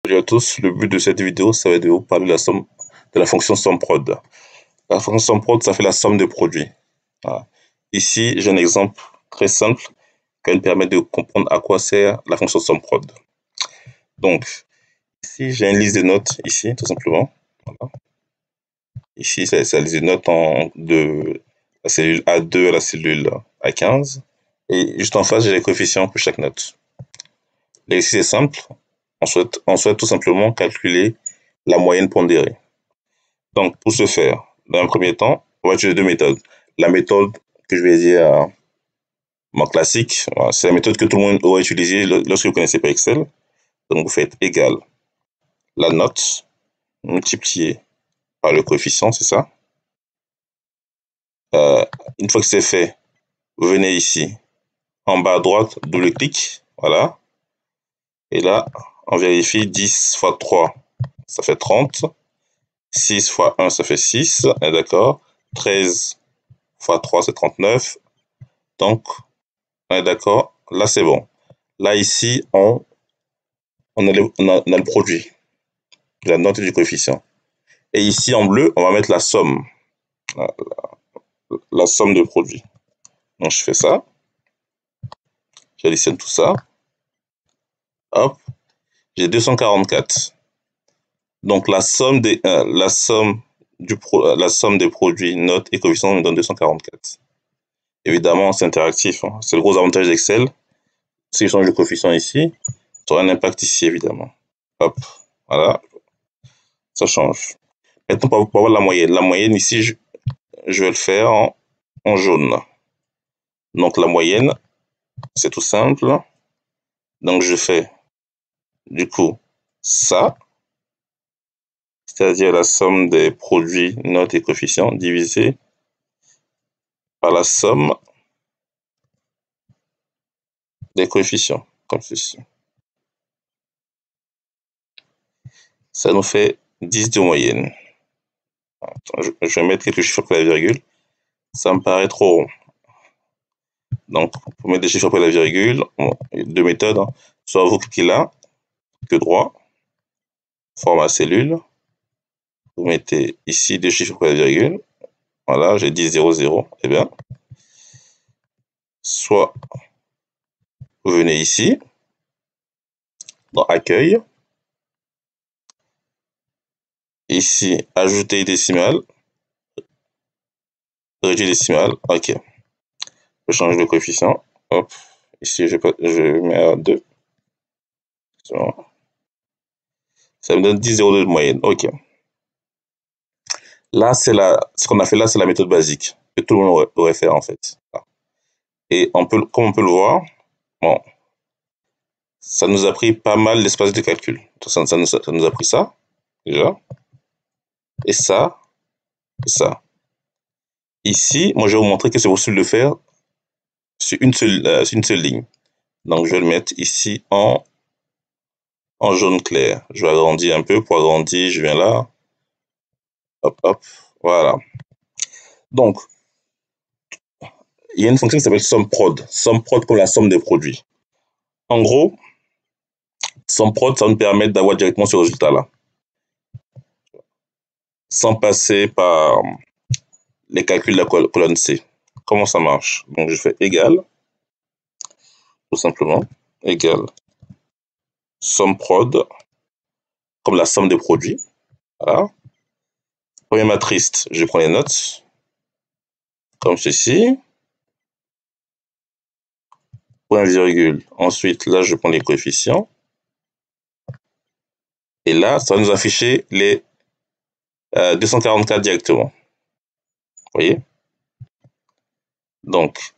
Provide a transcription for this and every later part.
Salut à tous, le but de cette vidéo, ça va être de vous parler de la fonction SUMPROD. La fonction SUMPROD, ça fait la somme de produits. Voilà. Ici, j'ai un exemple très simple qui va nous permettre de comprendre à quoi sert la fonction SUMPROD. Donc, ici, j'ai une liste de notes, ici, tout simplement. Voilà. Ici, c'est la liste de notes de la cellule A2 à la cellule A15. Et juste en face, j'ai les coefficients pour chaque note. Et ici, c'est simple. On souhaite tout simplement calculer la moyenne pondérée. Donc, pour ce faire, dans un premier temps, on va utiliser deux méthodes. La méthode que je vais dire classique, c'est la méthode que tout le monde aura utilisée lorsque vous ne connaissez pas Excel. Donc, vous faites égal la note multipliée par le coefficient, c'est ça. Une fois que c'est fait, vous venez ici, en bas à droite, double-clic, voilà. Et là, on vérifie 10 fois 3, ça fait 30. 6 fois 1, ça fait 6, d'accord. 13 fois 3, c'est 39. Donc, on est d'accord. Là, c'est bon. Là, ici, on a le produit, la note du coefficient. Et ici, en bleu, on va mettre la somme. La somme de produits. Donc, je fais ça. J'additionne tout ça. Hop. J'ai 244. Donc, la somme des produits, notes et coefficients me donne 244. Évidemment, c'est interactif. Hein. C'est le gros avantage d'Excel. Si je change le coefficient ici, ça aura un impact ici, évidemment. Hop, voilà, ça change. Maintenant, pour avoir la moyenne. La moyenne, ici, je vais le faire en jaune. Donc, la moyenne, c'est tout simple. Donc, je fais, du coup, ça, c'est-à-dire la somme des produits, notes et coefficients, divisé par la somme des coefficients, comme ceci. Ça nous fait 10 de moyenne. Attends, je vais mettre quelques chiffres après la virgule. Ça me paraît trop rond. Donc, pour mettre des chiffres après la virgule, deux méthodes. Hein. Soit vous cliquez là, que droit, format cellule. Vous mettez ici deux chiffres après la virgule. Voilà, j'ai dit 0, 0. Eh bien, soit vous venez ici, dans accueil. Ici, ajouter décimale. Réduire décimale. OK. Je change de coefficient. Hop. Ici, je mets à 2. Bon. Ça me donne 10,02 de moyenne. OK. Là, ce qu'on a fait là, c'est la méthode basique que tout le monde aurait fait en fait. Et comme on peut le voir, bon, ça nous a pris pas mal d'espace de calcul. Ça nous a pris ça, déjà, et ça, et ça. Ici, moi, je vais vous montrer que c'est possible de le faire sur une seule ligne. Donc, je vais le mettre ici en jaune clair. Je vais agrandir un peu. Pour agrandir, je viens là. Hop, hop, voilà. Donc, il y a une fonction qui s'appelle SUMPROD. SUMPROD pour la somme des produits. En gros, SUMPROD, ça va nous permettre d'avoir directement ce résultat-là. Sans passer par les calculs de la colonne C. Comment ça marche? Donc, je fais égal, tout simplement, égal SUMPROD, comme la somme des produits. Voilà. Première matrice, je prends les notes, comme ceci. Point virgule. Ensuite, là, je prends les coefficients. Et là, ça va nous afficher les 244 directement. Vous voyez? Donc,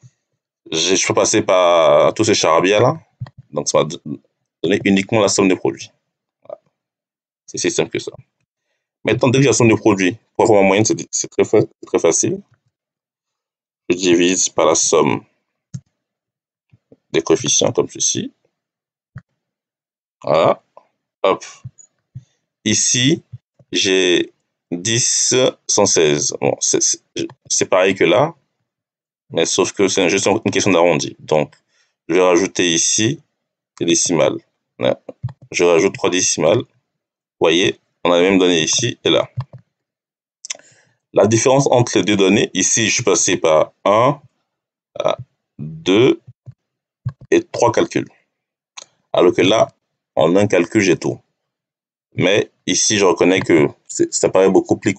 je peux passer par tous ces charabia là. Donc, ça va donner uniquement la somme des produits. Voilà. C'est si simple que ça. Maintenant, dès que j'ai la somme de produits, pour avoir ma moyenne, c'est très facile. Je divise par la somme des coefficients comme ceci. Voilà. Hop. Ici, j'ai 10, 116. Bon, c'est pareil que là, mais sauf que c'est juste une question d'arrondi. Donc, je vais rajouter ici des décimales. Là. Je rajoute 3 décimales. voyez, on a les mêmes données ici et là. La différence entre les deux données, ici, je suis passé par 1, 2 et 3 calculs. Alors que là, en un calcul, j'ai tout. Mais ici, je reconnais que ça paraît beaucoup plus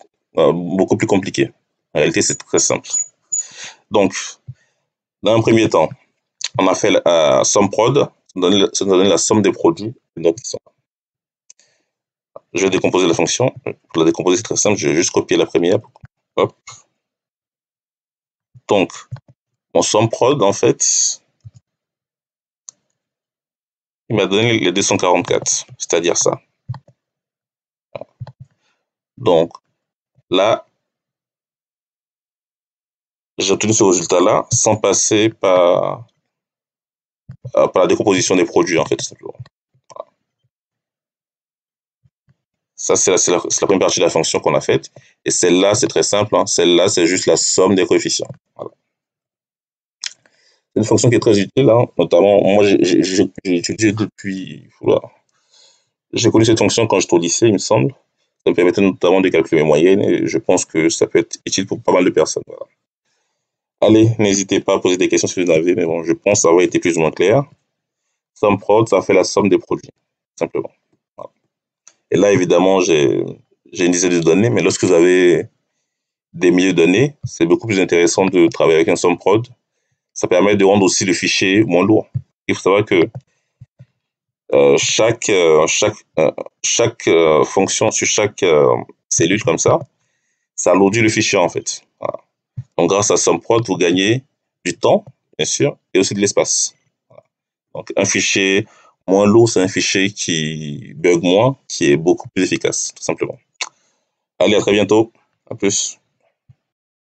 compliqué. En réalité, c'est très simple. Donc, dans un premier temps, on a fait la SUMPROD, ça nous donne la somme des produits. Donc, je vais décomposer la fonction. Pour la décomposer, c'est très simple. Je vais juste copier la première. Hop. Donc, mon SUMPROD, en fait, il m'a donné les 244, c'est-à-dire ça. Donc, là, j'ai obtenu ce résultat-là sans passer par la décomposition des produits, en fait, tout simplement. Ça, c'est la première partie de la fonction qu'on a faite. Et celle-là, c'est très simple. Hein. Celle-là, c'est juste la somme des coefficients. Voilà. C'est une fonction qui est très utile. Hein. Notamment, moi, j'ai étudié depuis... Voilà. J'ai connu cette fonction quand j'étais au lycée, il me semble. Ça me permettait notamment de calculer mes moyennes. Et je pense que ça peut être utile pour pas mal de personnes. Voilà. Allez, n'hésitez pas à poser des questions si vous en avez. Mais bon, je pense avoir été plus ou moins clair. SUMPROD, ça fait la somme des produits, simplement. Voilà. Et là, évidemment, j'ai une dizaine de données. Mais lorsque vous avez des milliers de données, c'est beaucoup plus intéressant de travailler avec un SUMPROD. Ça permet de rendre aussi le fichier moins lourd. Il faut savoir que chaque fonction sur chaque cellule comme ça alourdit le fichier en fait. Voilà. Donc grâce à SUMPROD, vous gagnez du temps, bien sûr, et aussi de l'espace. Voilà. Donc un fichier moins lourd, c'est un fichier qui bug moins, qui est beaucoup plus efficace, tout simplement. Allez, à très bientôt. À plus.